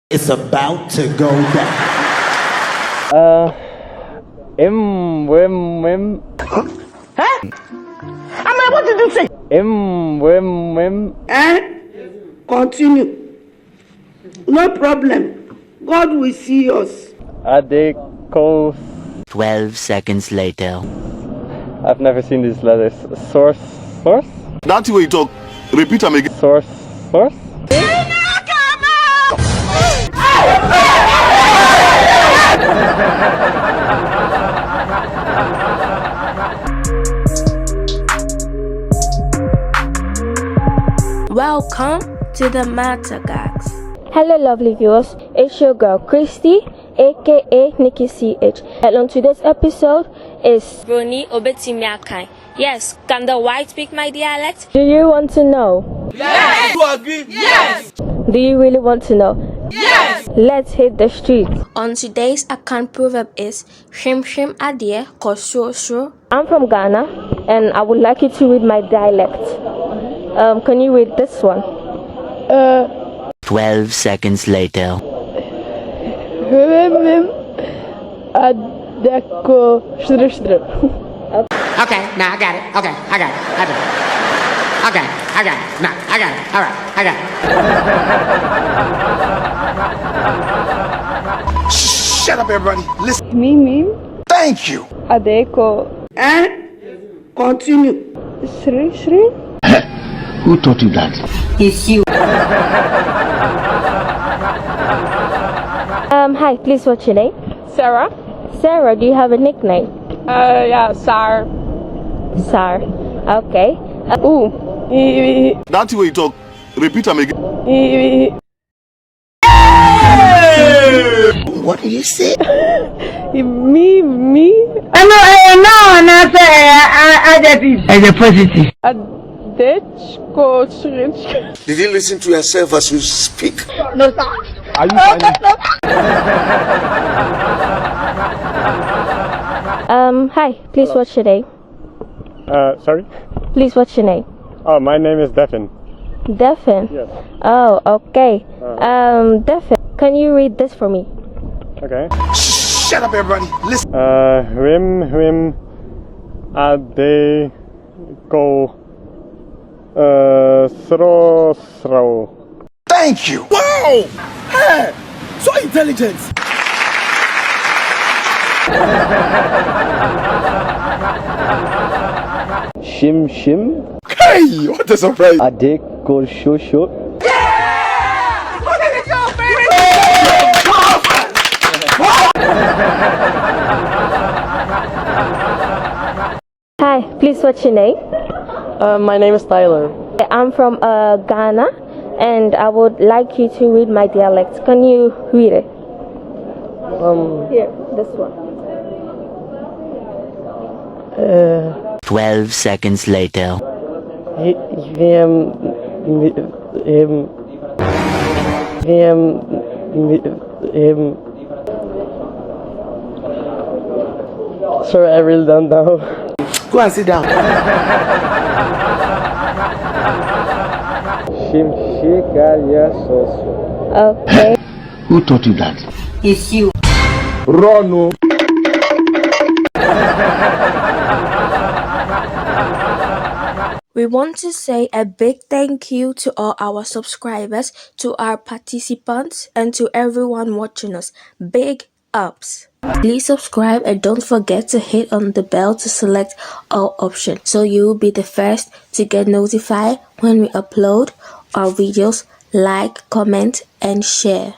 It's about to go down. Hwimhwim. Huh? I mean, what did you say? Hwimhwim. Continue. No problem. God will see us. Ade3. 12 seconds later. I've never seen these letters. Source? That's way you talk. Repeat them again. Source? Welcome to the Matter Gags. Hello lovely viewers, it's your girl Christy, aka Nikki CH, and on today's episode is Roni Obetimi Akan. Yes, can the white speak my dialect? Do you want to know? Yes! You agree? Yes! Do you really want to know? Yes! Let's hit the streets. On today's Akan Proverb is hwimhwim ade3 srosro. I'm from Ghana and I would like you to read my dialect. Can you read this one? 12 seconds later. Hwimhwim ade3 srosro. Okay, now I got it. Okay, I got it. Okay, I got it. Nah, I got it. All right, I got it. Shut up, everybody. Listen. Hwimhwim Thank you. ade3 Continue. srosro. Who taught you that? It's you. Hi, please what's your name? Sarah? Sarah, do you have a nickname? Yeah, Sar. Sar. Okay. That's way you talk. Repeat them again. What did you say? Me? No, as a positive. Ade3. Did you listen to yourself as you speak? No, sir. Are you funny? Hi, please what's your name? Sorry? Please what's your name? Oh, my name is Devin. Devin? Yes. Oh, okay. Devin, can you read this for me? Okay. Shut up, everybody. Listen. Hwimhwim ade3 srosro. Thank you. Wow! Hey! So intelligent. Shim Hey! What a surprise. ade3 srosro. Hi, please what's your name? My name is Tyler. I'm from Ghana and I would like you to read my dialect. Can you read it? Here, this one. 12 seconds later. Sorry, I really don't know. Go and sit down. Okay. Who taught you that? It's you. Run. We want to say a big thank you to all our subscribers, to our participants, and to everyone watching us. Big ups! Please subscribe and don't forget to hit on the bell to select all options so you will be the first to get notified when we upload our videos. Like, comment, and share.